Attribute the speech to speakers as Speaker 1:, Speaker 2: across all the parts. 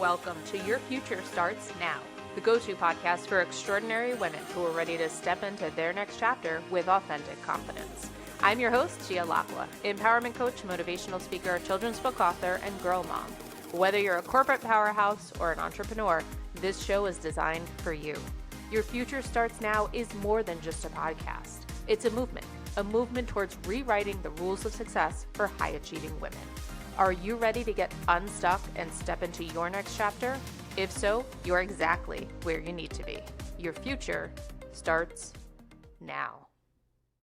Speaker 1: Welcome to Your Future Starts Now, the go-to podcast for extraordinary women who are ready to step into their next chapter with authentic confidence. I'm your host, Gia Lacqua, empowerment coach, motivational speaker, children's book author, and girl mom. Whether you're a corporate powerhouse or an entrepreneur, this show is designed for you. Your Future Starts Now is more than just a podcast. It's a movement towards rewriting the rules of success for high-achieving women. Are you ready to get unstuck and step into your next chapter? If so, you're exactly where you need to be. Your future starts now.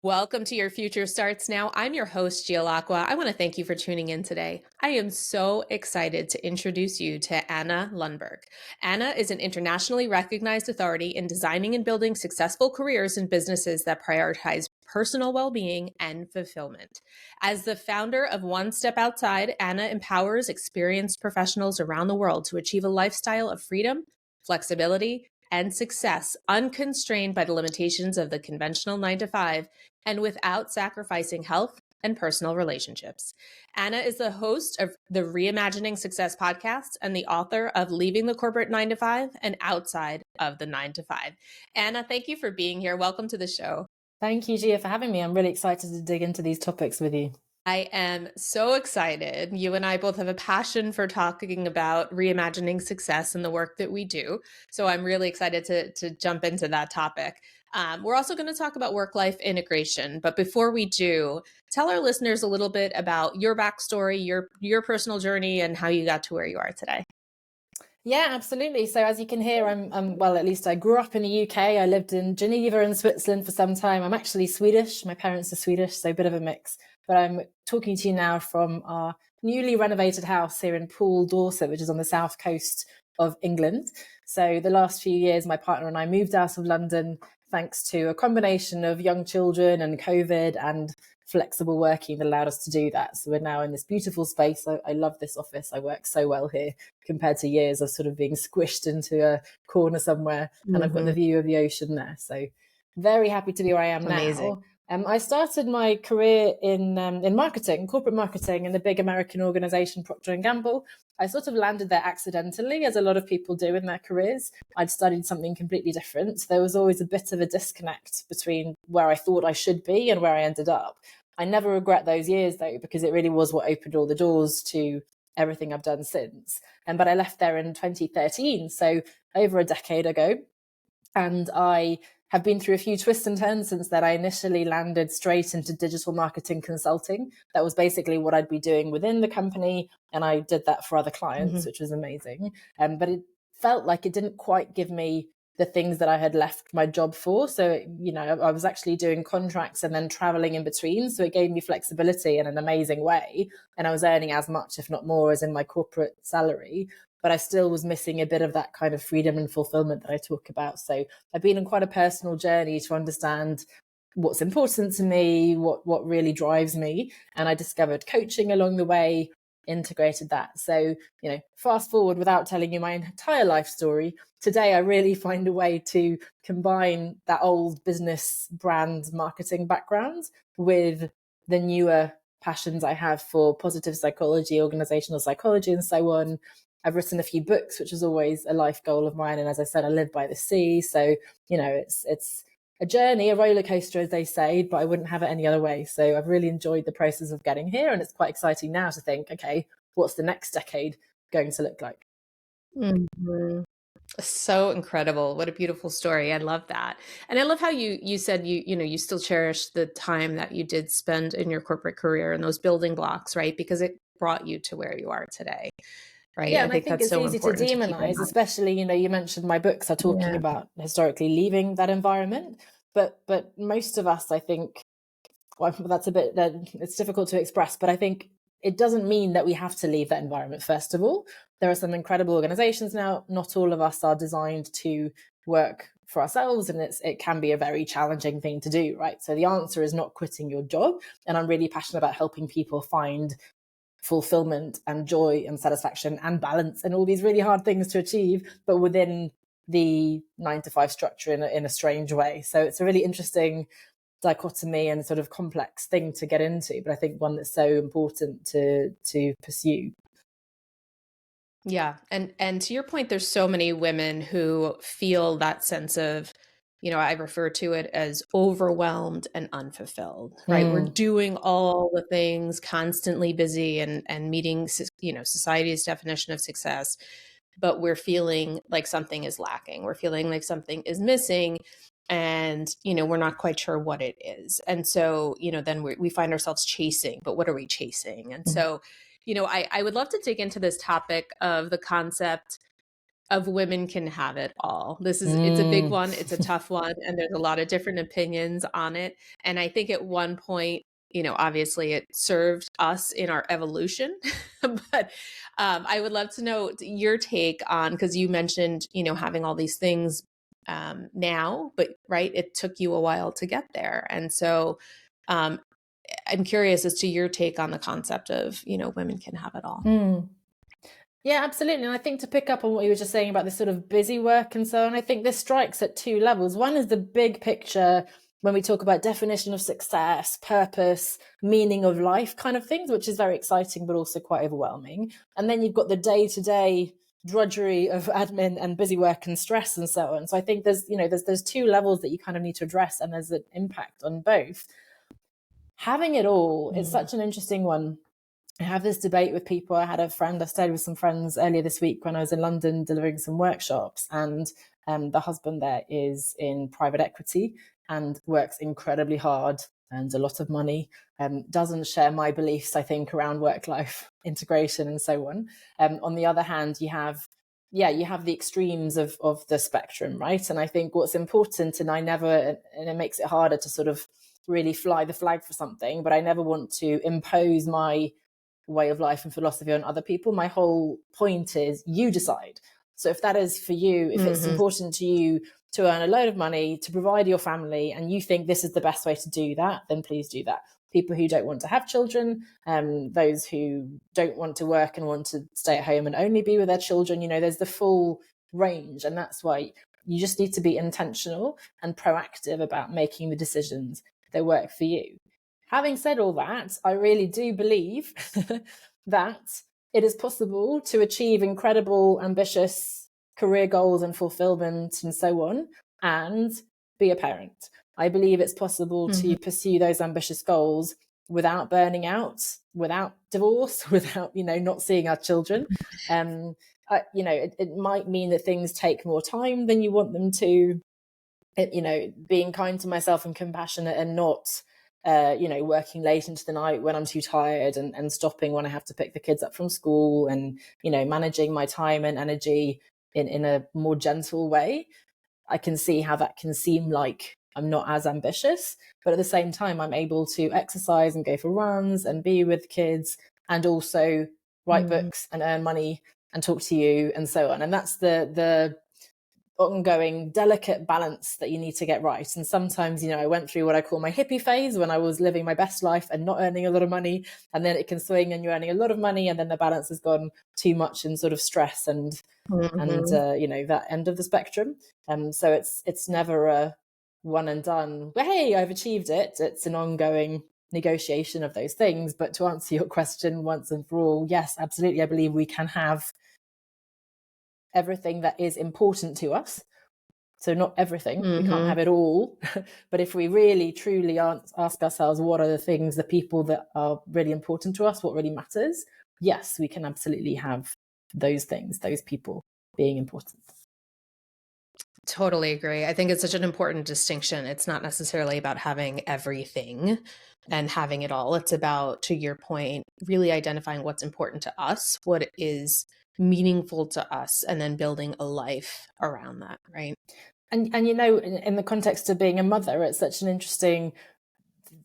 Speaker 1: Welcome to Your Future Starts Now. I'm your host, Gia Lacqua. I want to thank you for tuning in today. I am so excited to introduce you to Anna Lundberg. Anna is an internationally recognized authority in designing and building successful careers in businesses that prioritize personal well-being and fulfillment. As the founder of One Step Outside, Anna empowers experienced professionals around the world to achieve a lifestyle of freedom, flexibility, and success unconstrained by the limitations of the conventional 9-to-5 and without sacrificing health and personal relationships. Anna is the host of the Reimagining Success podcast and the author of Leaving the Corporate 9-to-5 and Outside of the 9-to-5. Anna, thank you for being here. Welcome to the show.
Speaker 2: Thank you, Gia, for having me. I'm really excited to dig into these topics with you.
Speaker 1: I am so excited. You and I both have a passion for talking about reimagining success and the work that we do. So I'm really excited to jump into that topic. We're also going to talk about work-life integration. But before we do, tell our listeners a little bit about your backstory, your personal journey, and how you got to where you are today.
Speaker 2: Yeah, absolutely. So as you can hear, well, at least I grew up in the UK. I lived in Geneva and Switzerland for some time. I'm actually Swedish. My parents are Swedish, so a bit of a mix. But I'm talking to you now from our newly renovated house here in Poole, Dorset, which is on the south coast of England. So the last few years, my partner and I moved out of London thanks to a combination of young children and COVID and flexible working that allowed us to do that. So we're now in this beautiful space. I love this office. I work so well here compared to years of sort of being squished into a corner somewhere. And I've got the view of the ocean there. So very happy to be where I am now. I started my career in marketing, corporate marketing in the big American organization, Procter & Gamble. I sort of landed there accidentally, as a lot of people do in their careers. I'd studied something completely different. So there was always a bit of a disconnect between where I thought I should be and where I ended up. I never regret those years, though, because it really was what opened all the doors to everything I've done since. But I left there in 2013, so over a decade ago. And I have been through a few twists and turns since then. I initially landed straight into digital marketing consulting. That was basically what I'd be doing within the company. And I did that for other clients, which was amazing. But it felt like it didn't quite give me the things that I had left my job for. So, I was actually doing contracts and then traveling in between. So it gave me flexibility in an amazing way. And I was earning as much, if not more, as in my corporate salary. But I still was missing a bit of that kind of freedom and fulfillment that I talk about. So I've been on quite a personal journey to understand what's important to me, what really drives me. And I discovered coaching along the way, integrated that. So, fast forward without telling you my entire life story. Today, I really find a way to combine that old business brand marketing background with the newer passions I have for positive psychology, organizational psychology, and so on. I've written a few books, which is always a life goal of mine. And as I said, I live by the sea. So, it's a journey, a roller coaster, as they say, but I wouldn't have it any other way. So I've really enjoyed the process of getting here. And it's quite exciting now to think, okay, what's the next decade going to look like?
Speaker 1: Mm-hmm. So incredible. What a beautiful story. I love that. And I love how you said you still cherish the time that you did spend in your corporate career and those building blocks, right? Because it brought you to where you are today. Right.
Speaker 2: Yeah, and I think it's so easy to demonize, especially, you mentioned my books are talking about historically leaving that environment. But most of us, I think, well, it's difficult to express, but I think it doesn't mean that we have to leave that environment. First of all, there are some incredible organizations now. Not all of us are designed to work for ourselves, and it can be a very challenging thing to do, right? So the answer is not quitting your job. And I'm really passionate about helping people find fulfillment and joy and satisfaction and balance and all these really hard things to achieve, but within the 9-to-5 structure in a strange way. So it's a really interesting dichotomy and sort of complex thing to get into, but I think one that's so important to pursue.
Speaker 1: Yeah. And to your point, there's so many women who feel that sense of, I refer to it as overwhelmed and unfulfilled, right? We're doing all the things, constantly busy and meeting, society's definition of success, but we're feeling like something is lacking. We're feeling like something is missing, and we're not quite sure what it is. And so then we find ourselves chasing, but what are we chasing? And so I would love to dig into this topic of the concept of women can have it all. It's a big one, it's a tough one, and there's a lot of different opinions on it. And I think at one point, obviously it served us in our evolution. But I would love to know your take on, because you mentioned, having all these things now, but right, it took you a while to get there. And so um, I'm curious as to your take on the concept of, women can have it all.
Speaker 2: Yeah, absolutely. And I think to pick up on what you were just saying about this sort of busy work and so on, I think this strikes at two levels. One is the big picture when we talk about definition of success, purpose, meaning of life kind of things, which is very exciting, but also quite overwhelming. And then you've got the day-to-day drudgery of admin and busy work and stress and so on. So I think there's two levels that you kind of need to address, and there's an impact on both. Having it all, it's such an interesting one. I have this debate with people. I had a friend, I stayed with some friends earlier this week when I was in London delivering some workshops, and the husband there is in private equity and works incredibly hard, earns a lot of money, doesn't share my beliefs, I think, around work-life integration and so on. On the other hand, you have the extremes of the spectrum, right? And I think what's important, and it makes it harder to sort of really fly the flag for something, but I never want to impose my way of life and philosophy on other people. My whole point is you decide. So if that is for you, if it's important to you to earn a load of money, to provide your family, and you think this is the best way to do that, then please do that. People who don't want to have children, those who don't want to work and want to stay at home and only be with their children, there's the full range. And that's why you just need to be intentional and proactive about making the decisions that work for you. Having said all that, I really do believe that it is possible to achieve incredible, ambitious career goals and fulfillment and so on, and be a parent. I believe it's possible to pursue those ambitious goals without burning out, without divorce, without, not seeing our children. It might mean that things take more time than you want them to. Being kind to myself and compassionate, and not working late into the night when I'm too tired, and stopping when I have to pick the kids up from school, and, managing my time and energy in a more gentle way. I can see how that can seem like I'm not as ambitious, but at the same time, I'm able to exercise and go for runs and be with kids, and also write books and earn money and talk to you and so on. And that's the ongoing delicate balance that you need to get right. And sometimes, I went through what I call my hippie phase, when I was living my best life and not earning a lot of money, and then it can swing and you're earning a lot of money, and then the balance has gone too much in sort of stress and that end of the spectrum. So it's never a one and done, well, hey, I've achieved it. It's an ongoing negotiation of those things. But to answer your question once and for all, yes, absolutely, I believe we can have everything that is important to us. So not everything, we can't have it all. But if we really, truly ask ourselves, what are the things, the people that are really important to us, what really matters? Yes, we can absolutely have those things, those people being important.
Speaker 1: Totally agree. I think it's such an important distinction. It's not necessarily about having everything and having it all. It's about, to your point, really identifying what's important to us, what is meaningful to us, and then building a life around that, right?
Speaker 2: And in the context of being a mother, it's such an interesting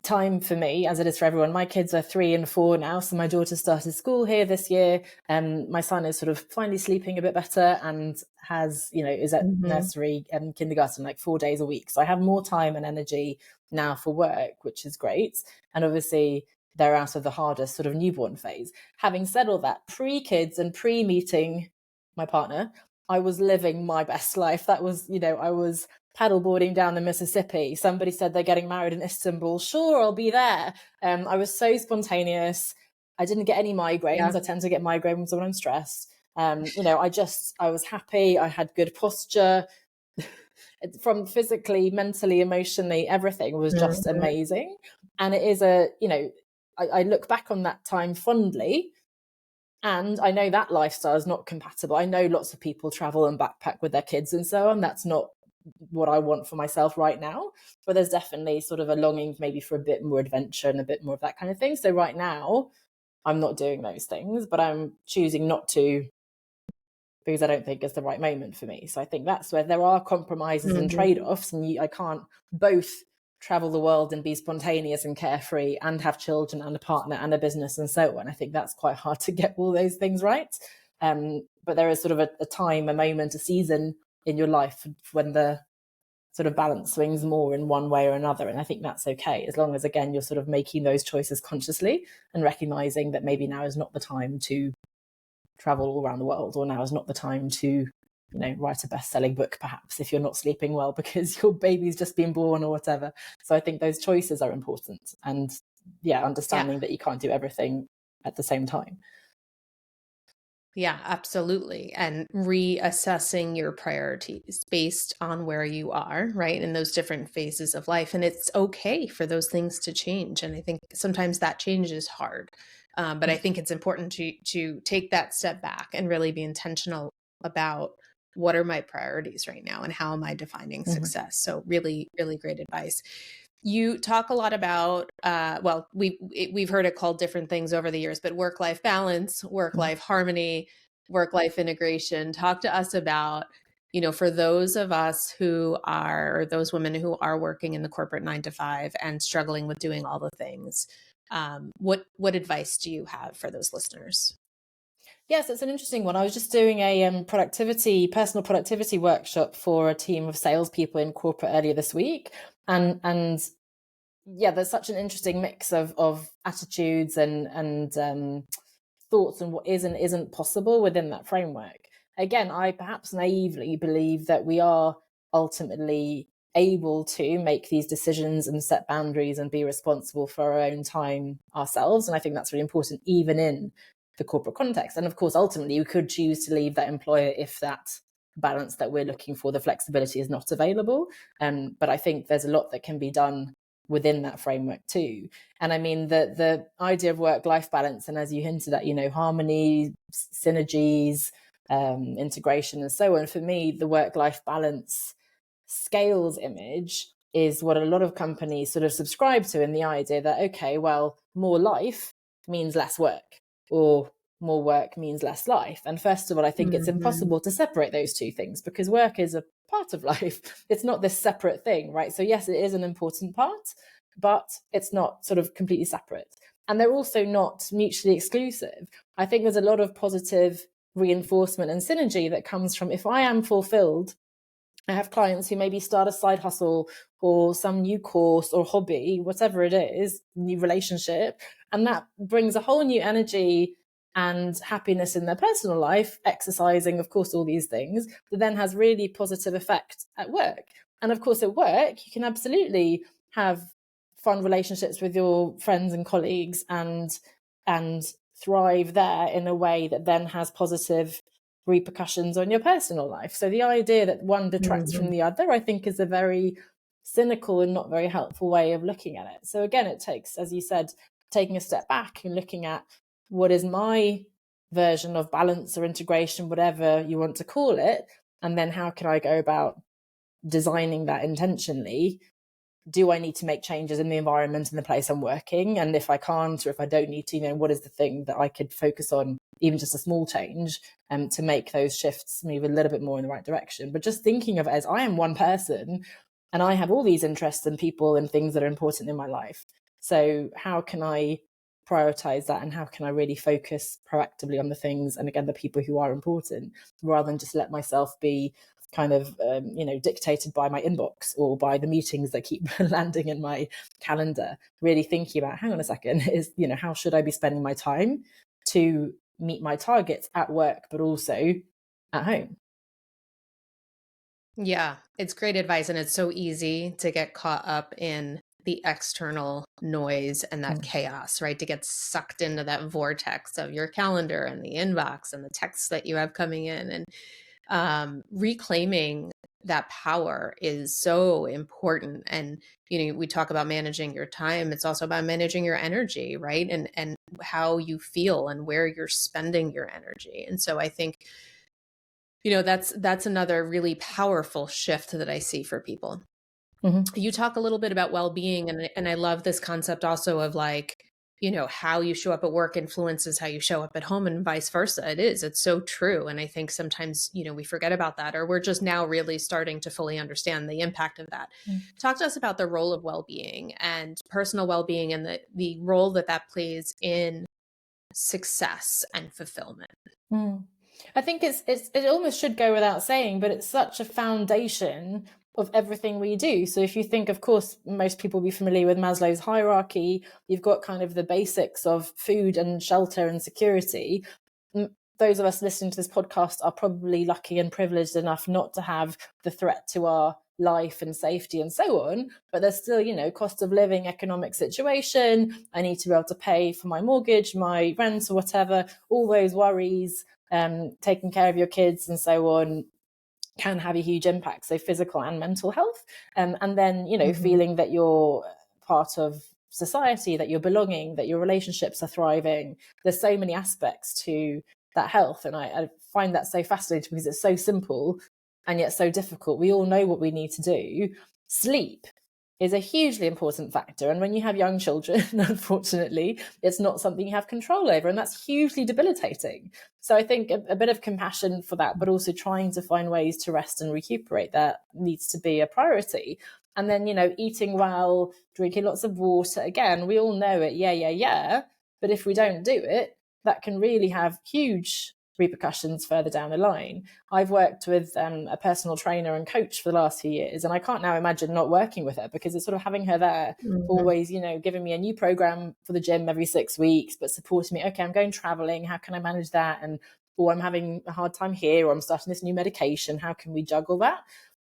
Speaker 2: time for me, as it is for everyone. My kids are 3 and 4 now, so my daughter started school here this year, and my son is sort of finally sleeping a bit better, and is at nursery and kindergarten like 4 days a week. So I have more time and energy now for work, which is great. And obviously they're out of the hardest sort of newborn phase. Having said all that, pre-kids and pre-meeting my partner, I was living my best life. That was, I was paddleboarding down the Mississippi. Somebody said they're getting married in Istanbul. Sure, I'll be there. I was so spontaneous. I didn't get any migraines. I tend to get migraines when I'm stressed. I was happy. I had good posture. From physically, mentally, emotionally, everything was just amazing. And it is I look back on that time fondly, and I know that lifestyle is not compatible. I know lots of people travel and backpack with their kids and so on. That's not what I want for myself right now. But there's definitely sort of a longing maybe for a bit more adventure and a bit more of that kind of thing. So right now, I'm not doing those things, but I'm choosing not to, because I don't think it's the right moment for me. So I think that's where there are compromises and trade-offs, and I can't both travel the world and be spontaneous and carefree and have children and a partner and a business and so on. I think that's quite hard to get all those things right. But there is sort of a time, a moment, a season in your life when the sort of balance swings more in one way or another. And I think that's okay, as long as, again, you're sort of making those choices consciously and recognizing that maybe now is not the time to travel all around the world, or now is not the time to write a best-selling book, perhaps, if you're not sleeping well because your baby's just been born or whatever. So I think those choices are important, and understanding that you can't do everything at the same time.
Speaker 3: Yeah, absolutely. And reassessing your priorities based on where you are, right, in those different phases of life. And it's okay for those things to change. And I think sometimes that change is hard. But I think it's important to take that step back and really be intentional about what are my priorities right now and how am I defining success. So really, really great advice. You talk a lot about, we've heard it called different things over the years, but work-life balance, work-life harmony, work-life integration. Talk to us about, for those of us who are, or those women who are working in the corporate 9 to 5 and struggling with doing all the things. What advice do you have for those listeners?
Speaker 2: Yes, it's an interesting one. I was just doing a personal productivity workshop for a team of salespeople in corporate earlier this week, and there's such an interesting mix of attitudes and thoughts and what is and isn't possible within that framework. Again, I perhaps naively believe that we are ultimately able to make these decisions and set boundaries and be responsible for our own time ourselves, and I think that's really important, even in the corporate context. And of course, ultimately, you could choose to leave that employer if that balance that we're looking for, the flexibility, is not available. But I think there's a lot that can be done within that framework too. And I mean, the idea of work-life balance, and as you hinted at, harmony, synergies, integration, and so on. For me, the work-life balance scales image is what a lot of companies sort of subscribe to, in the idea that, okay, well, more life means less work, or more work means less life. And first of all, I think it's impossible to separate those two things, because work is a part of life. It's not this separate thing, right? So yes, it is an important part, but it's not sort of completely separate. And they're also not mutually exclusive. I think there's a lot of positive reinforcement and synergy that comes from, if I am fulfilled, I have clients who maybe start a side hustle or some new course or hobby, whatever it is, new relationship, and that brings a whole new energy and happiness in their personal life, exercising, of course, all these things, that then has really positive effect at work. And of course, at work, you can absolutely have fun relationships with your friends and colleagues and thrive there in a way that then has positive repercussions on your personal life. So the idea that one detracts from the other, I think, is a very cynical and not very helpful way of looking at it. So again, it takes, as you said, taking a step back and looking at what is my version of balance or integration, whatever you want to call it, and then how can I go about designing that intentionally? Do I need to make changes in the environment and the place I'm working? And if I can't, or if I don't need to, what is the thing that I could focus on, even just a small change, to make those shifts move a little bit more in the right direction? But just thinking of it as, I am one person and I have all these interests and people and things that are important in my life. So how can I prioritize that, and how can I really focus proactively on the things, and again, the people who are important, rather than just let myself be kind of dictated by my inbox or by the meetings that keep landing in my calendar. Really thinking about, hang on a second, is how should I be spending my time to meet my targets at work, but also at home?
Speaker 3: Yeah, it's great advice. And it's so easy to get caught up in the external noise and that
Speaker 2: Mm.
Speaker 3: chaos, right? To get sucked into that vortex of your calendar and the inbox and the texts that you have coming in. And reclaiming that power is so important. And, we talk about managing your time. It's also about managing your energy, right? And how you feel and where you're spending your energy. And so I think, that's another really powerful shift that I see for people.
Speaker 2: Mm-hmm.
Speaker 3: You talk a little bit about well-being, and I love this concept also of like, how you show up at work influences how you show up at home and vice versa. It's so true. And I think sometimes, we forget about that, or we're just now really starting to fully understand the impact of that.
Speaker 2: Mm.
Speaker 3: Talk to us about the role of well-being and personal well-being and the role that plays in success and fulfillment.
Speaker 2: Mm. I think it almost should go without saying, but it's such a foundation of everything we do. So if you think, of course, most people will be familiar with Maslow's hierarchy. You've got kind of the basics of food and shelter and security. Those of us listening to this podcast are probably lucky and privileged enough not to have the threat to our life and safety and so on, but there's still, cost of living, economic situation. I need to be able to pay for my mortgage, my rent or whatever, all those worries, taking care of your kids and so on can have a huge impact. So physical and mental health. And then,
Speaker 3: Mm-hmm.
Speaker 2: feeling that you're part of society, that you're belonging, that your relationships are thriving. There's so many aspects to that health. And I find that so fascinating because it's so simple and yet so difficult. We all know what we need to do. Sleep is a hugely important factor. And when you have young children, unfortunately, it's not something you have control over. And that's hugely debilitating. So I think a bit of compassion for that, but also trying to find ways to rest and recuperate, that needs to be a priority. And then, eating well, drinking lots of water. Again, we all know it. Yeah. But if we don't do it, that can really have huge repercussions further down the line. I've worked with a personal trainer and coach for the last few years, and I can't now imagine not working with her because it's sort of having her there, always, giving me a new program for the gym every 6 weeks, but supporting me. Okay, I'm going traveling. How can I manage that? And or I'm having a hard time here, or I'm starting this new medication. How can we juggle that?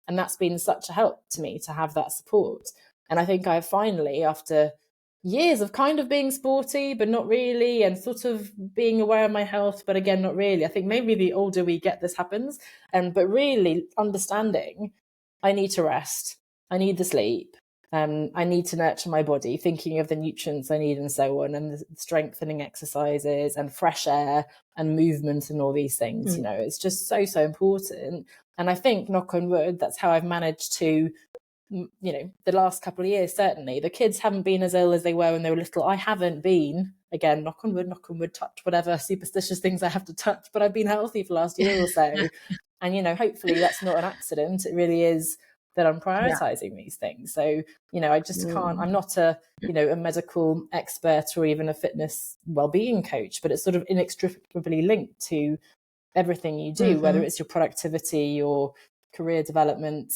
Speaker 2: And that's been such a help to me to have that support. And I think I've finally, after years of kind of being sporty, but not really, and sort of being aware of my health, but again, not really. I think maybe the older we get, this happens. But really understanding I need to rest, I need the sleep, I need to nurture my body, thinking of the nutrients I need and so on, and the strengthening exercises and fresh air and movement and all these things. It's just so important. And I think, knock on wood, that's how I've managed to, the last couple of years, certainly, the kids haven't been as ill as they were when they were little. I haven't been, again, knock on wood, touch whatever superstitious things I have to touch, but I've been healthy for the last year or so. And, hopefully that's not an accident. It really is that I'm prioritizing these things. So, I just can't, I'm not a medical expert or even a fitness well-being coach, but it's sort of inextricably linked to everything you do, whether it's your productivity, your career development,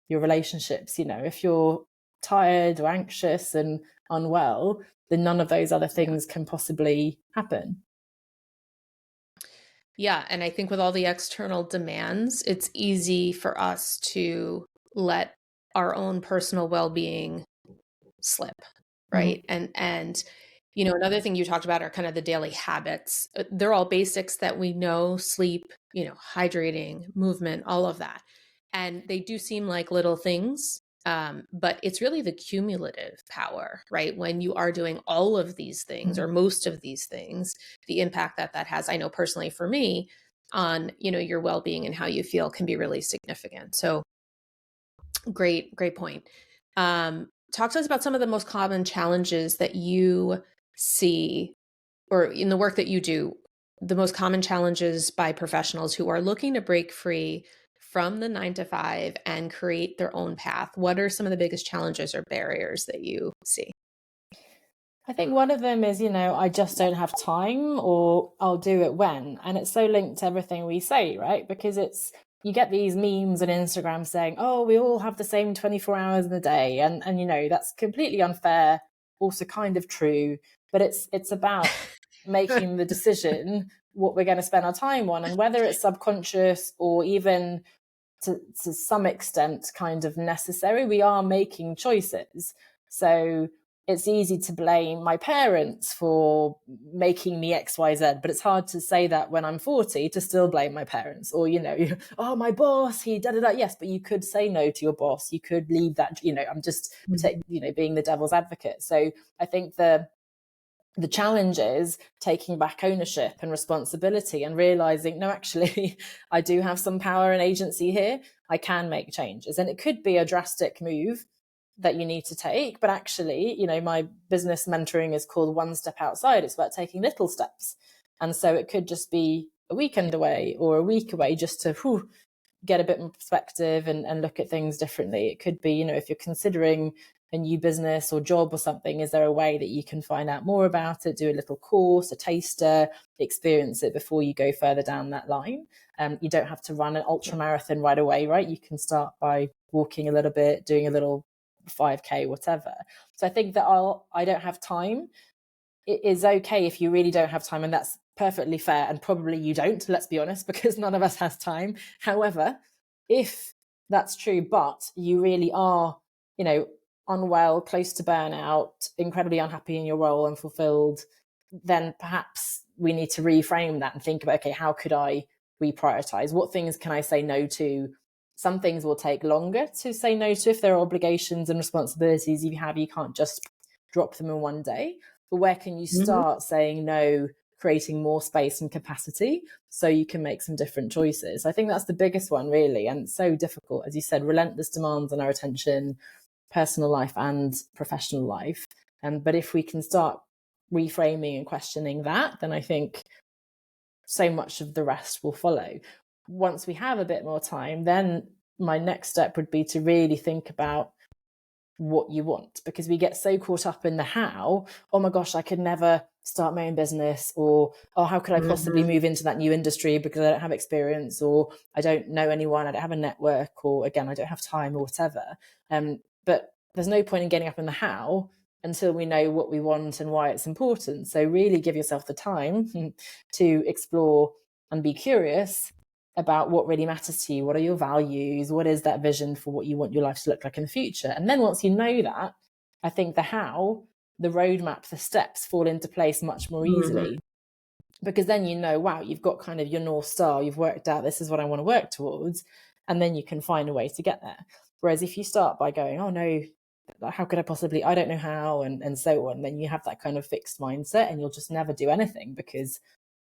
Speaker 2: your relationships. If you're tired or anxious and unwell, then none of those other things can possibly happen.
Speaker 3: Yeah. And I think with all the external demands, it's easy for us to let our own personal well-being slip, right? And another thing you talked about are kind of the daily habits. They're all basics that we know: sleep, hydrating, movement, all of that. And they do seem like little things, but it's really the cumulative power, right? When you are doing all of these things or most of these things, the impact that has, I know personally for me, on, your well-being and how you feel can be really significant. So great point. Talk to us about some of the most common challenges that you see, or in the work that you do, the most common challenges by professionals who are looking to break free from the 9-to-5 and create their own path. What are some of the biggest challenges or barriers that you see?
Speaker 2: I think one of them is, I just don't have time, or I'll do it when. And it's so linked to everything we say, right? Because you get these memes on Instagram saying, oh, we all have the same 24 hours in a day. And that's completely unfair, also kind of true. But it's about making the decision what we're going to spend our time on, and whether it's subconscious or even to some extent kind of necessary, we are making choices. So it's easy to blame my parents for making me XYZ, but it's hard to say that when I'm 40 to still blame my parents, or, oh, my boss, he da. Yes, but you could say no to your boss. You could leave that, I'm just, being the devil's advocate. So I think the challenge is taking back ownership and responsibility and realizing, no, actually, I do have some power and agency here. I can make changes. And it could be a drastic move that you need to take, but actually, my business mentoring is called One Step Outside. It's about taking little steps. And so it could just be a weekend away or a week away, just to get a bit more perspective and look at things differently. It could be, if you're considering a new business or job or something, is there a way that you can find out more about it, do a little course, a taster, experience it before you go further down that line? You don't have to run an ultra marathon right away, right? You can start by walking a little bit, doing a little 5K, whatever. So I think that I don't have time. It is okay if you really don't have time, and that's perfectly fair. And probably you don't, let's be honest, because none of us has time. However, if that's true, but you really are, unwell, close to burnout, incredibly unhappy in your role, unfulfilled, then perhaps we need to reframe that and think about, okay, how could I reprioritize? What things can I say no to? Some things will take longer to say no to if there are obligations and responsibilities you have. You can't just drop them in one day. But where can you start saying no, creating more space and capacity so you can make some different choices? I think that's the biggest one, really. And it's so difficult, as you said, relentless demands on our attention, personal life and professional life. But if we can start reframing and questioning that, then I think so much of the rest will follow. Once we have a bit more time, then my next step would be to really think about what you want, because we get so caught up in the how. Oh my gosh, I could never start my own business, or oh, how could I possibly move into that new industry because I don't have experience, or I don't know anyone, I don't have a network, or again, I don't have time, or whatever. But there's no point in getting up in the how until we know what we want and why it's important. So really give yourself the time to explore and be curious about what really matters to you. What are your values? What is that vision for what you want your life to look like in the future? And then once you know that, I think the how, the roadmap, the steps fall into place much more easily. Because then wow, you've got kind of your North Star, you've worked out this is what I want to work towards, and then you can find a way to get there. Whereas if you start by going, oh no, how could I possibly, I don't know how, and so on, then you have that kind of fixed mindset and you'll just never do anything, because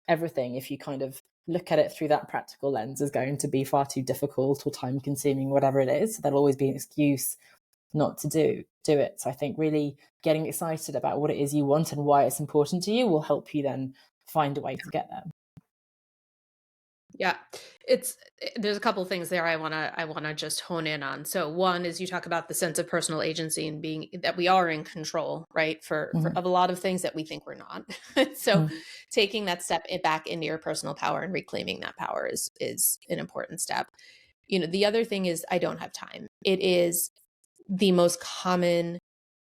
Speaker 2: everything, if you kind of look at it through that practical lens, is going to be far too difficult or time consuming, whatever it is. So there'll always be an excuse not to do it. So I think really getting excited about what it is you want and why it's important to you will help you then find a way to get there.
Speaker 3: Yeah, there's a couple of things there I want to just hone in on. So one is you talk about the sense of personal agency and being that we are in control, right? For of a lot of things that we think we're not. So taking that step back into your personal power and reclaiming that power is an important step. The other thing is I don't have time. It is the most common,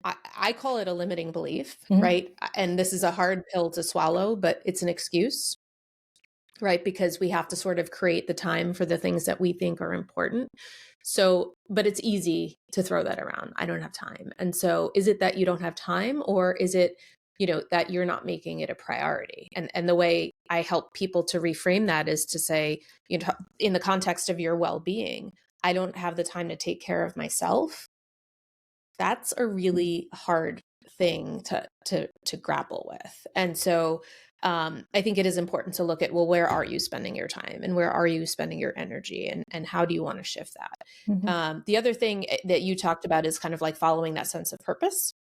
Speaker 3: I call it a limiting belief, right? And this is a hard pill to swallow, but it's an excuse. Right? Because we have to sort of create the time for the things that we think are important. So, but it's easy to throw that around. I don't have time. And so is it that you don't have time, or is it, that you're not making it a priority? And the way I help people to reframe that is to say, in the context of your well-being, I don't have the time to take care of myself. That's a really hard thing to grapple with. And so I think it is important to look at, well, where are you spending your time and where are you spending your energy, and how do you want to shift that? The other thing that you talked about is kind of like following that sense of purpose.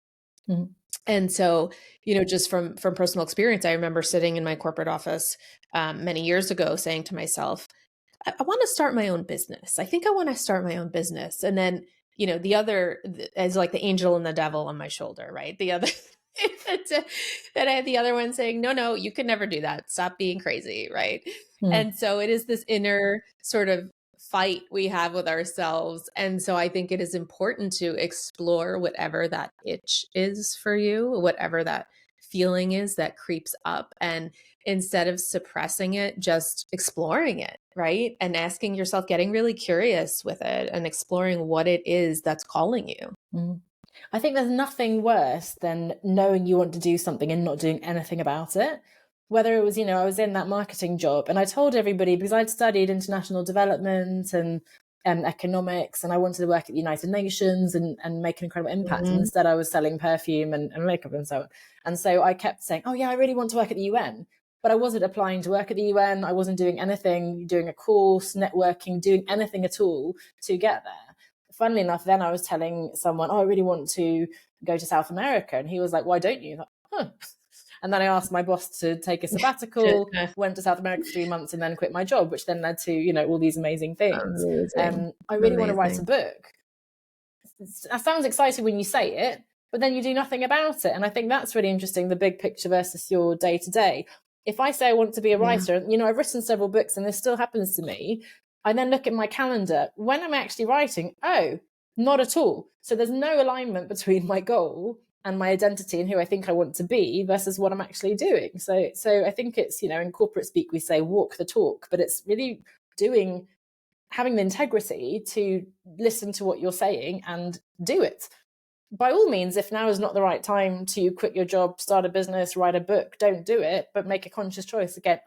Speaker 3: And so, just from personal experience, I remember sitting in my corporate office many years ago saying to myself, I want to start my own business. I think I want to start my own business. And then, the other is like the angel and the devil on my shoulder, right? The other that I had the other one saying, no, you can never do that. Stop being crazy. Right. And so it is this inner sort of fight we have with ourselves. And so I think it is important to explore whatever that itch is for you, whatever that feeling is that creeps up. And instead of suppressing it, just exploring it, right? And asking yourself, getting really curious with it and exploring what it is that's calling you.
Speaker 2: I think there's nothing worse than knowing you want to do something and not doing anything about it. Whether it was, I was in that marketing job and I told everybody, because I'd studied international development and economics, and I wanted to work at the United Nations and make an incredible impact. And instead I was selling perfume and makeup and so on. And so I kept saying, oh yeah, I really want to work at the UN. But I wasn't applying to work at the UN. I wasn't doing anything, doing a course, networking, doing anything at all to get there. Funnily enough, then I was telling someone, oh, I really want to go to South America. And he was like, why don't you? Like, huh. And then I asked my boss to take a sabbatical, went to South America for 3 months and then quit my job, which then led to, all these amazing things. I really want to write a book. That sounds exciting when you say it, but then you do nothing about it. And I think that's really interesting, the big picture versus your day to day. If I say I want to be a writer, I've written several books and this still happens to me. I then look at my calendar. When I'm actually writing, not at all. So there's no alignment between my goal and my identity and who I think I want to be versus what I'm actually doing. So I think it's, in corporate speak, we say walk the talk, but it's really having the integrity to listen to what you're saying and do it. By all means, if now is not the right time to quit your job, start a business, write a book, don't do it, but make a conscious choice again.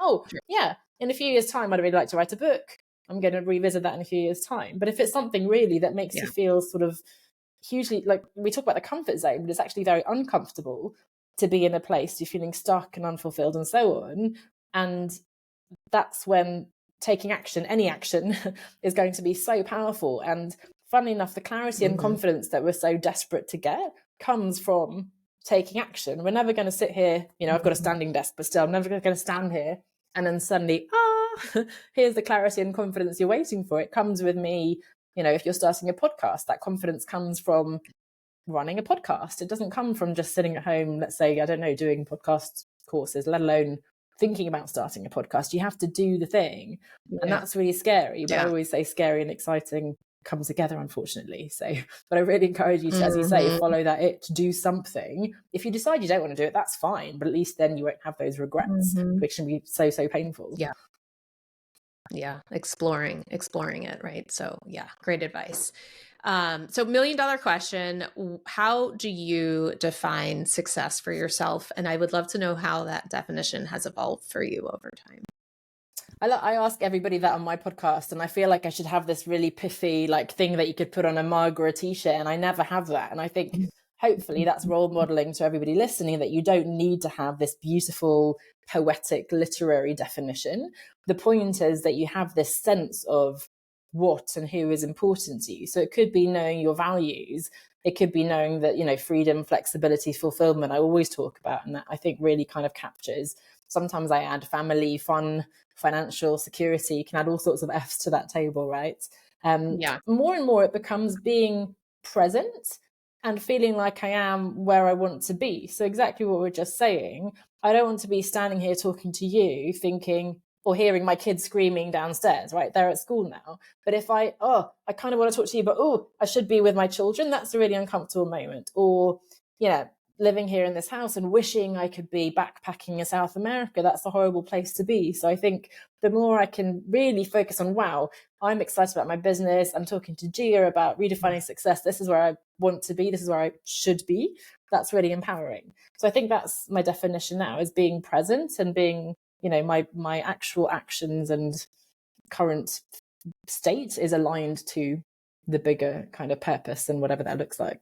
Speaker 2: In a few years' time, I'd really like to write a book. I'm going to revisit that in a few years' time. But if it's something really that makes you feel sort of hugely, like we talk about the comfort zone, but it's actually very uncomfortable to be in a place you're feeling stuck and unfulfilled and so on. And that's when taking action, any action, is going to be so powerful. And funnily enough, the clarity and confidence that we're so desperate to get comes from taking action. We're never going to sit here, I've got a standing desk, but still I'm never going to stand here and then suddenly, here's the clarity and confidence you're waiting for. It comes with me, if you're starting a podcast, that confidence comes from running a podcast. It doesn't come from just sitting at home, let's say, I don't know, doing podcast courses, let alone thinking about starting a podcast. You have to do the thing. And that's really scary. But I always say scary and exciting come together, unfortunately. So, but I really encourage you to, as you say, follow that itch, do something. If you decide you don't want to do it, that's fine. But at least then you won't have those regrets, which can be so, so painful.
Speaker 3: Yeah. Exploring it. Right. So great advice. So $1 million question, how do you define success for yourself? And I would love to know how that definition has evolved for you over time.
Speaker 2: I ask everybody that on my podcast, and I feel like I should have this really pithy thing that you could put on a mug or a t-shirt, and I never have that. And I think hopefully that's role modeling to everybody listening that you don't need to have this beautiful, poetic, literary definition. The point is that you have this sense of what and who is important to you. So it could be knowing your values. It could be knowing that, freedom, flexibility, fulfillment, I always talk about, and that I think really kind of captures. Sometimes I add family, fun, financial security. You can add all sorts of F's to that table, right? More and more it becomes being present and feeling like I am where I want to be. So exactly what we're just saying. I don't want to be standing here talking to you thinking or hearing my kids screaming downstairs, right? They're at school now. But if I kind of want to talk to you, but I should be with my children, that's a really uncomfortable moment. Or, living here in this house and wishing I could be backpacking in South America, that's a horrible place to be. So I think the more I can really focus on, wow, I'm excited about my business, I'm talking to Gia about redefining success, this is where I want to be, this is where I should be, that's really empowering. So I think that's my definition now, is being present and being, my actual actions and current state is aligned to the bigger kind of purpose and whatever that looks like.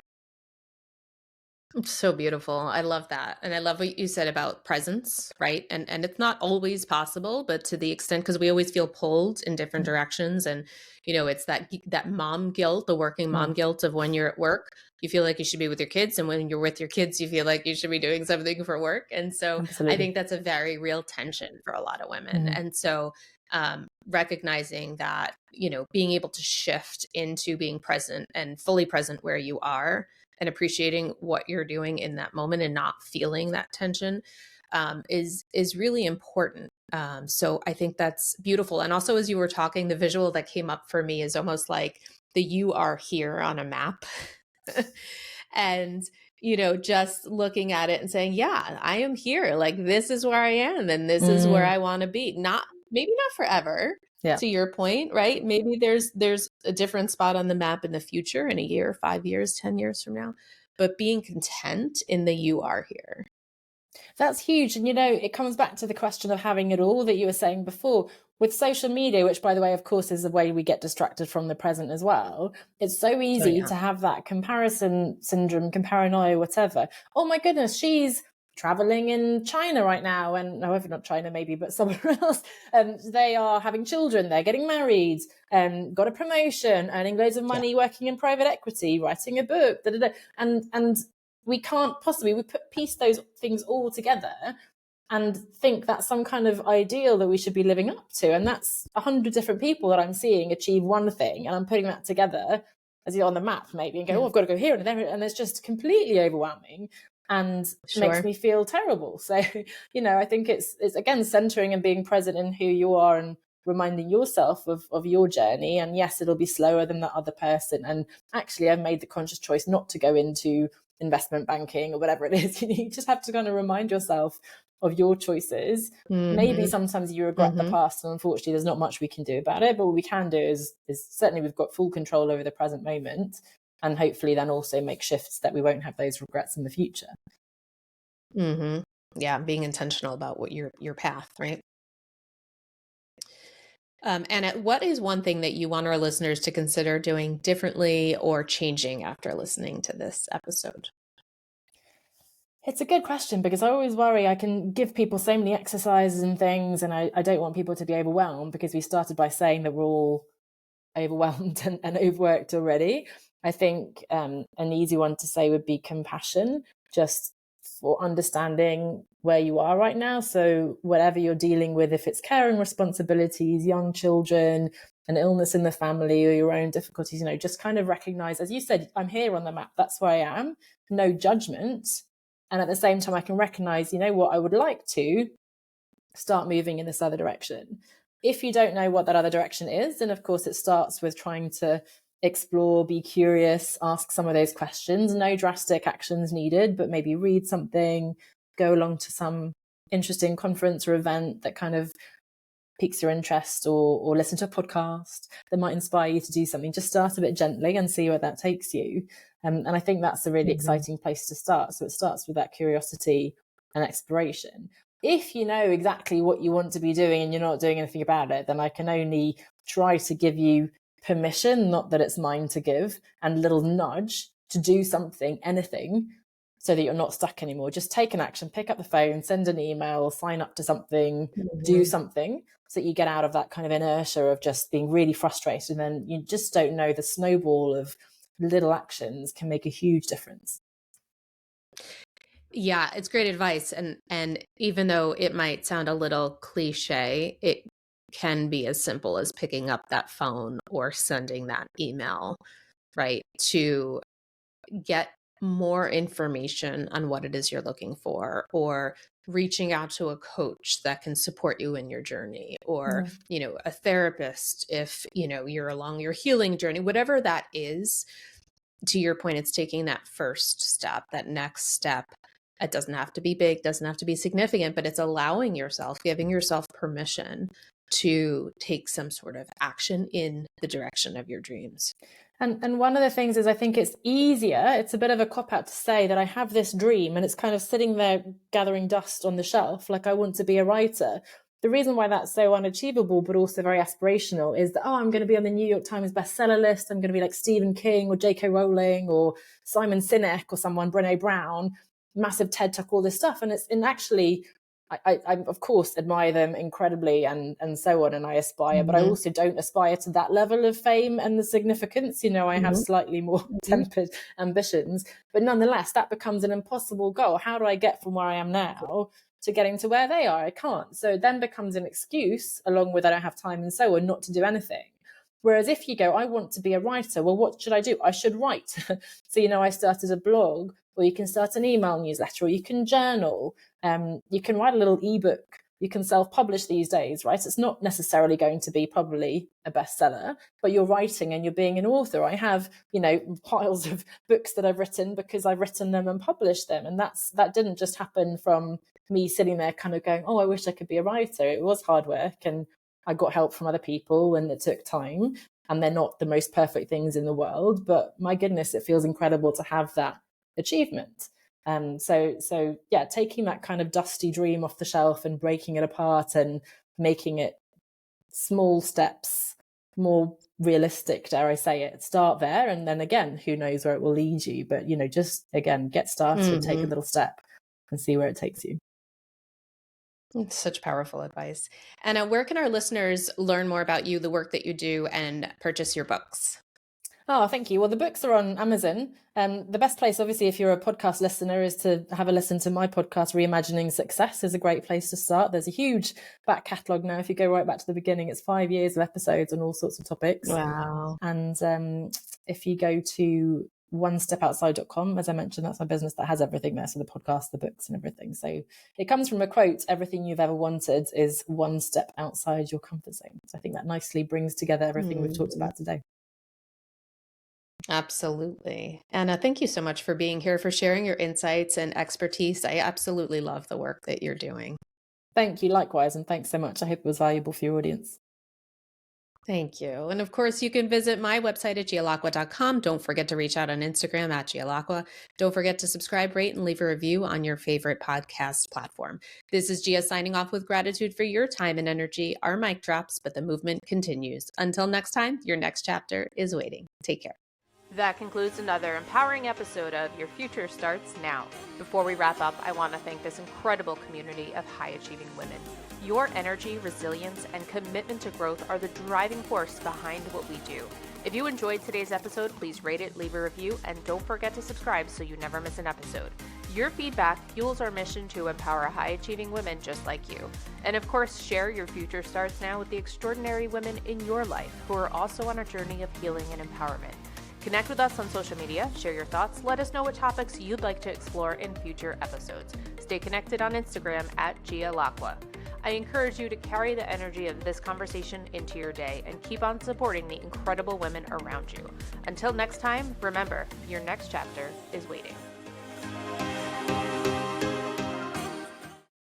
Speaker 3: So beautiful. I love that. And I love what you said about presence, right? And it's not always possible, but to the extent, because we always feel pulled in different directions. And, it's that mom guilt, the working mom guilt of when you're at work, you feel like you should be with your kids. And when you're with your kids, you feel like you should be doing something for work. And so I think that's a very real tension for a lot of women. And so recognizing that, being able to shift into being present and fully present where you are, and appreciating what you're doing in that moment and not feeling that tension is really important. So I think that's beautiful. And also, as you were talking, the visual that came up for me is almost like the "you are here" on a map. And, just looking at it and saying, yeah, I am here. Like, this is where I am and this is where I want to be. Maybe not forever. To your point, right? Maybe there's a different spot on the map in the future, in a year, 5 years, 10 years from now. but being content in the you are here.
Speaker 2: That's huge. And, it comes back to the question of having it all that you were saying before. With social media, which, by the way, of course, is the way we get distracted from the present as well. It's so easy to have that comparison syndrome, comparanoia, whatever. Oh, my goodness, she's traveling in China right now. And however, not China, maybe, but somewhere else. They are having children. They're getting married, got a promotion, earning loads of money, working in private equity, writing a book, and we can't possibly, we piece those things all together and think that's some kind of ideal that we should be living up to. And that's 100 different people that I'm seeing achieve one thing, and I'm putting that together as on the map maybe and go, oh, I've got to go here and there. And it's just completely overwhelming and makes me feel terrible. So, I think it's again, centering and being present in who you are and reminding yourself of your journey. And yes, it'll be slower than that other person. And actually, I've made the conscious choice not to go into investment banking or whatever it is. You just have to kind of remind yourself of your choices. Maybe sometimes you regret the past, and unfortunately there's not much we can do about it, but what we can do is certainly we've got full control over the present moment, and hopefully then also make shifts that we won't have those regrets in the future.
Speaker 3: Yeah, being intentional about what your path, right? Anna, what is one thing that you want our listeners to consider doing differently or changing after listening to this episode?
Speaker 2: It's a good question, because I always worry I can give people so many exercises and things, and I don't want people to be overwhelmed, because we started by saying that we're all overwhelmed and overworked already. I think an easy one to say would be compassion, just for understanding where you are right now. So whatever you're dealing with, if it's caring responsibilities, young children, an illness in the family, or your own difficulties, just kind of recognize, as you said, I'm here on the map, that's where I am, no judgment. And at the same time, I can recognize, what I would like to start moving in this other direction. If you don't know what that other direction is, then of course it starts with trying to explore, be curious, ask some of those questions. No drastic actions needed, but maybe read something, go along to some interesting conference or event that kind of piques your interest, or listen to a podcast that might inspire you to do something. Just start a bit gently and see where that takes you. And I think that's a really exciting place to start. So it starts with that curiosity and exploration. If you know exactly what you want to be doing and you're not doing anything about it, then I can only try to give you permission, not that it's mine to give, and a little nudge to do something, anything, so that you're not stuck anymore. Just take an action, pick up the phone, send an email, sign up to something, do something, so that you get out of that kind of inertia of just being really frustrated. And then you just don't know, the snowball of little actions can make a huge difference.
Speaker 3: Yeah, it's great advice. And even though it might sound a little cliche, it can be as simple as picking up that phone or sending that email, right? To get more information on what it is you're looking for, or reaching out to a coach that can support you in your journey, or, a therapist if, you're along your healing journey, whatever that is. To your point, it's taking that first step, that next step. It doesn't have to be big, doesn't have to be significant, but it's allowing yourself, giving yourself permission to take some sort of action in the direction of your dreams.
Speaker 2: And one of the things is, I think it's easier, it's a bit of a cop-out to say that I have this dream and it's kind of sitting there gathering dust on the shelf, like I want to be a writer. The reason why that's so unachievable, but also very aspirational, is that, I'm going to be on the New York Times bestseller list. I'm going to be like Stephen King or J.K. Rowling or Simon Sinek or someone, Brené Brown, massive TED Talk, all this stuff. And actually, I of course admire them incredibly and so on, and I aspire, but I also don't aspire to that level of fame and the significance. I have slightly more tempered ambitions, but nonetheless, that becomes an impossible goal. How do I get from where I am now to getting to where they are? I can't. So it then becomes an excuse, along with I don't have time and so on, not to do anything. Whereas if you go, I want to be a writer, well, what should I do? I should write. So, I started a blog, or you can start an email newsletter, or you can journal, you can write a little ebook, you can self-publish these days, right? It's not necessarily going to be probably a bestseller, but you're writing and you're being an author. I have, piles of books that I've written because I've written them and published them. And that didn't just happen from me sitting there kind of going, I wish I could be a writer. It was hard work, and I got help from other people, and it took time, and they're not the most perfect things in the world, but my goodness, it feels incredible to have that achievement. So yeah, taking that kind of dusty dream off the shelf and breaking it apart and making it small steps, more realistic, dare I say it. Start there, and then again, who knows where it will lead you, but just again, get started, take a little step and see where it takes you.
Speaker 3: Such powerful advice. Anna, where can our listeners learn more about you, the work that you do, and purchase your books?
Speaker 2: Oh, thank you. Well, the books are on Amazon. The best place, obviously, if you're a podcast listener, is to have a listen to my podcast, Reimagining Success is a great place to start. There's a huge back catalogue now. If you go right back to the beginning, it's 5 years of episodes on all sorts of topics.
Speaker 3: Wow.
Speaker 2: And if you go to onestepoutside.com, as I mentioned, that's my business that has everything there. So the podcast, the books and everything. So it comes from a quote, everything you've ever wanted is one step outside your comfort zone. So I think that nicely brings together everything we've talked about today.
Speaker 3: Absolutely. Anna, thank you so much for being here, for sharing your insights and expertise. I absolutely love the work that you're doing.
Speaker 2: Thank you. Likewise. And thanks so much. I hope it was valuable for your audience.
Speaker 3: Thank you. And of course, you can visit my website at gialacqua.com. Don't forget to reach out on Instagram at gialacqua. Don't forget to subscribe, rate, and leave a review on your favorite podcast platform. This is Gia signing off with gratitude for your time and energy. Our mic drops, but the movement continues. Until next time, your next chapter is waiting. Take care.
Speaker 1: That concludes another empowering episode of Your Future Starts Now. Before we wrap up, I want to thank this incredible community of high-achieving women. Your energy, resilience, and commitment to growth are the driving force behind what we do. If you enjoyed today's episode, please rate it, leave a review, and don't forget to subscribe so you never miss an episode. Your feedback fuels our mission to empower high-achieving women just like you. And of course, share Your Future Starts Now with the extraordinary women in your life who are also on a journey of healing and empowerment. Connect with us on social media, share your thoughts, let us know what topics you'd like to explore in future episodes. Stay connected on Instagram at gialacqua. I encourage you to carry the energy of this conversation into your day and keep on supporting the incredible women around you. Until next time, remember, your next chapter is waiting.